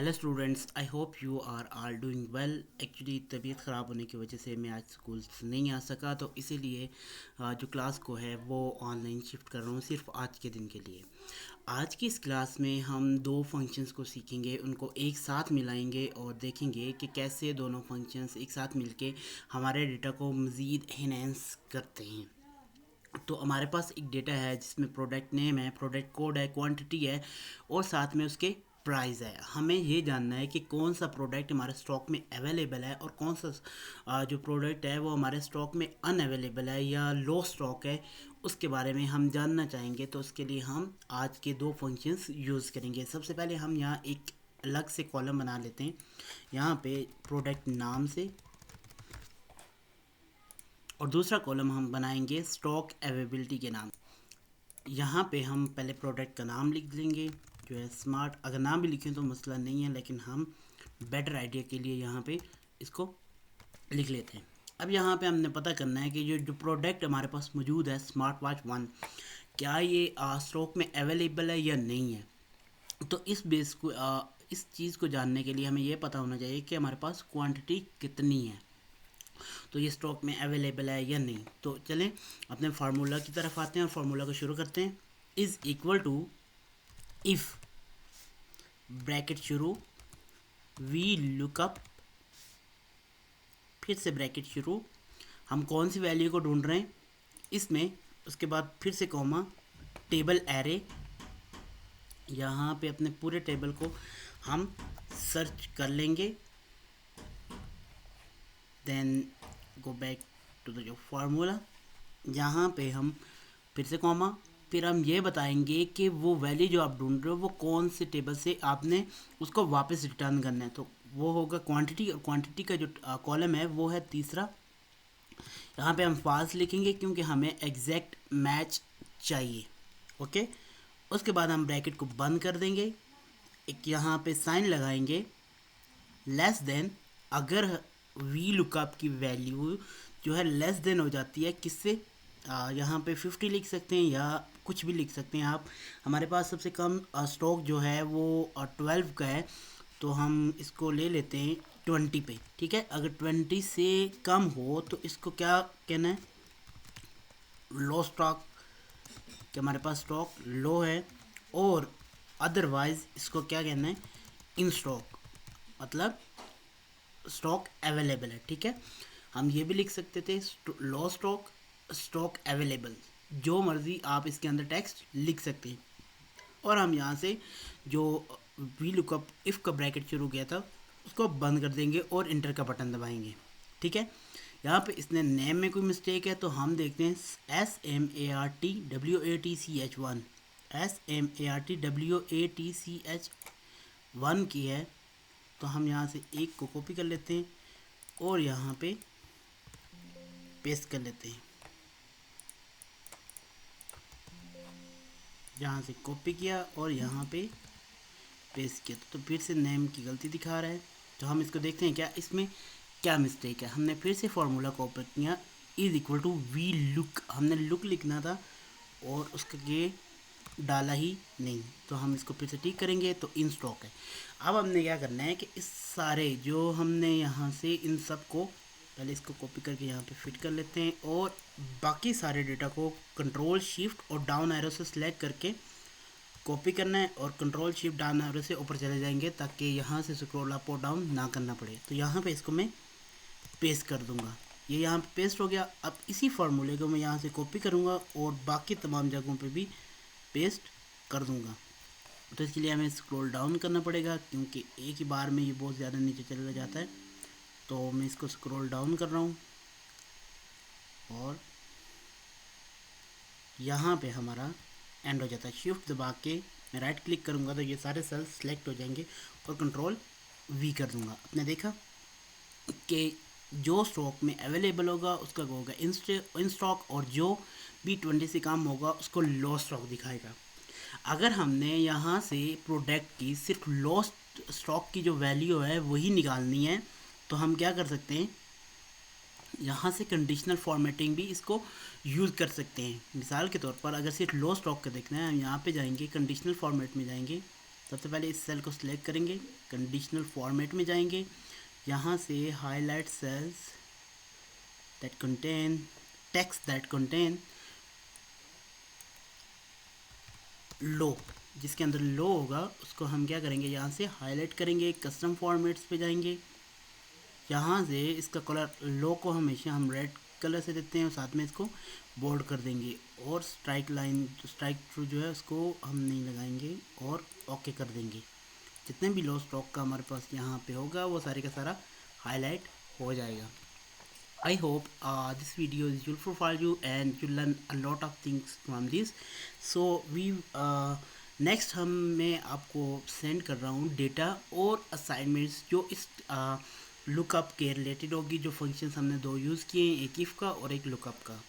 Hello students, I hope you are all doing well. Actually तबीयत ख़राब होने की वजह से मैं आज स्कूल नहीं आ सका, तो इसीलिए जो क्लास को है वो ऑनलाइन शिफ्ट कर रहा हूँ सिर्फ आज के दिन के लिए। आज की इस क्लास में हम दो फंक्शंस को सीखेंगे, उनको एक साथ मिलाएंगे और देखेंगे कि कैसे दोनों फंक्शंस एक साथ मिलके हमारे डेटा को मज़ीद एनहेंस करते हैं। तो हमारे पास एक डेटा है जिसमें प्रोडक्ट नेम है, प्रोडक्ट कोड है, क्वांटिटी है और साथ में उसके प्राइस है। हमें ये जानना है कि कौन सा प्रोडक्ट हमारे स्टॉक में अवेलेबल है और कौन सा जो प्रोडक्ट है वो हमारे स्टॉक में अनअवेलेबल है या लो स्टॉक है, उसके बारे में हम जानना चाहेंगे। तो उसके लिए हम आज के दो फंक्शंस यूज़ करेंगे। सबसे पहले हम यहाँ एक अलग से कॉलम बना लेते हैं, यहाँ पे प्रोडक्ट नाम से, और दूसरा कॉलम हम बनाएंगे स्टॉक अवेलेबिलिटी के नाम। यहाँ पे हम पहले प्रोडक्ट का नाम लिख लेंगे जो है स्मार्ट। अगर नाम भी लिखें तो मसला नहीं है, लेकिन हम बेटर आइडिया के लिए यहाँ पे इसको लिख लेते हैं। अब यहाँ पे हमने पता करना है कि जो प्रोडक्ट हमारे पास मौजूद है स्मार्ट वॉच 1, क्या ये स्टॉक में अवेलेबल है या नहीं है। तो इस बेस को इस चीज़ को जानने के लिए हमें ये पता होना चाहिए कि हमारे पास क्वांटिटी कितनी है, तो ये स्टॉक में अवेलेबल है या नहीं। तो चलें अपने फार्मूला की तरफ आते हैं और फार्मूला को शुरू करते हैं। Is equal to if, bracket शुरू, वी लुकअप, फिर से ब्रैकेट शुरू, हम कौन सी वैल्यू को ढूंढ रहे हैं इसमें, उसके बाद फिर से कॉमा, टेबल एरे। यहाँ पे अपने पूरे टेबल को हम सर्च कर लेंगे, then go back to the जो फार्मूला। यहाँ पे हम फिर से कॉमा, फिर हम ये बताएंगे कि वो वैल्यू जो आप ढूंढ रहे हो वो कौन से टेबल से आपने उसको वापस रिटर्न करना है। तो वो होगा क्वांटिटी, और क्वांटिटी का जो कॉलम है वो है तीसरा। यहाँ पे हम फाल्स लिखेंगे क्योंकि हमें एग्जैक्ट मैच चाहिए। ओके, उसके बाद हम ब्रैकेट को बंद कर देंगे, एक यहाँ पे साइन लगाएंगे लेस देन। अगर वी लुकअप की वैल्यू जो है लेस देन हो जाती है किससे, यहाँ पे 50 लिख सकते हैं या कुछ भी लिख सकते हैं आप। हमारे पास सबसे कम स्टॉक जो है वो 12 का है, तो हम इसको ले लेते हैं 20 पे। ठीक है, अगर 20 से कम हो तो इसको क्या कहना है, लो स्टॉक, कि हमारे पास स्टॉक लो है। और अदरवाइज इसको क्या कहना है, इन स्टॉक, मतलब स्टॉक अवेलेबल है। ठीक है, हम ये भी लिख सकते थे लो स्टॉक, स्टॉक अवेलेबल, जो मर्ज़ी आप इसके अंदर टेक्स्ट लिख सकते हैं। और हम यहाँ से जो वी लुकअप इफ़ का ब्रैकेट शुरू किया था उसको बंद कर देंगे और इंटर का बटन दबाएंगे। ठीक है, यहाँ पे इसने नेम में कोई मिस्टेक है तो हम देखते हैं SMARTWATCH1, SMARTWATCH1 की है। तो हम यहाँ से एक को कॉपी कर लेते हैं और यहाँ पे पेस्ट कर लेते हैं। यहाँ से कॉपी किया और यहाँ पे पेस्ट किया, तो फिर से नेम की गलती दिखा रहा है। तो हम इसको देखते हैं क्या इसमें क्या मिस्टेक है। हमने फिर से फार्मूला को ओपन किया, is equal to V look, हमने लुक लिखना था और उसका ये डाला ही नहीं, तो हम इसको फिर से ठीक करेंगे तो इन स्टॉक है। अब हमने क्या करना है कि इस सारे जो हमने यहाँ से इन सब को पहले इसको कॉपी करके यहाँ पे फिट कर लेते हैं और बाकी सारे डेटा को कंट्रोल शिफ्ट और डाउन एरो से सिलेक्ट करके कॉपी करना है और कंट्रोल शिफ्ट डाउन एरो से ऊपर चले जाएंगे ताकि यहाँ से स्क्रॉल अप और डाउन ना करना पड़े। तो यहाँ पे इसको मैं पेस्ट कर दूंगा, ये यहाँ पे पेस्ट हो गया। अब इसी फार्मूले को मैं यहाँ से कॉपी करूँगा और बाकी तमाम जगहों पे भी पेस्ट कर दूँगा। तो इसके लिए हमें स्क्रॉल डाउन करना पड़ेगा क्योंकि एक ही बार में ये बहुत ज़्यादा नीचे चला जाता है। तो मैं इसको स्क्रॉल डाउन कर रहा हूँ और यहाँ पे हमारा एंड हो जाता है। शिफ्ट दबा के मैं राइट क्लिक करूँगा तो ये सारे सेल्स सेलेक्ट हो जाएंगे और कंट्रोल वी कर दूँगा। आपने देखा कि जो स्टॉक में अवेलेबल होगा उसका होगा इन स्टॉक, और जो भी 20 से कम होगा उसको लो स्टॉक दिखाएगा। अगर हमने यहाँ से प्रोडक्ट की सिर्फ लो स्टॉक की जो वैल्यू है वही निकालनी है तो हम क्या कर सकते हैं, यहाँ से कंडीशनल फॉर्मेटिंग भी इसको यूज़ कर सकते हैं। मिसाल के तौर पर अगर सिर्फ लो स्टॉक का देखना है, हम यहाँ पे जाएंगे कंडीशनल फॉर्मेट में जाएंगे, सबसे पहले इस सेल को सिलेक्ट करेंगे, कंडीशनल फॉर्मेट में जाएंगे, यहाँ से highlight cells that contain text that contain low, जिसके अंदर लो होगा उसको हम क्या करेंगे, यहाँ से हाईलाइट करेंगे, कस्टम फॉर्मेट्स पे जाएंगे, यहाँ से इसका कलर लो को हमेशा हम रेड कलर से देते हैं और साथ में इसको बोल्ड कर देंगे, और स्ट्राइक थ्रू जो है उसको हम नहीं लगाएंगे और ओके कर देंगे। जितने भी लो स्ट्रोक का हमारे पास यहाँ पे होगा वो सारे का सारा हाईलाइट हो जाएगा। I hope this video is useful for you and you learn a lot of things from this. So we next मैं आपको सेंड कर रहा हूँ डेटा और असाइनमेंट्स जो इस लुकअप के रिलेटेड होगी, जो फंक्शंस हमने दो यूज़ किए हैं, एक इफ़ का और एक लुकअप का।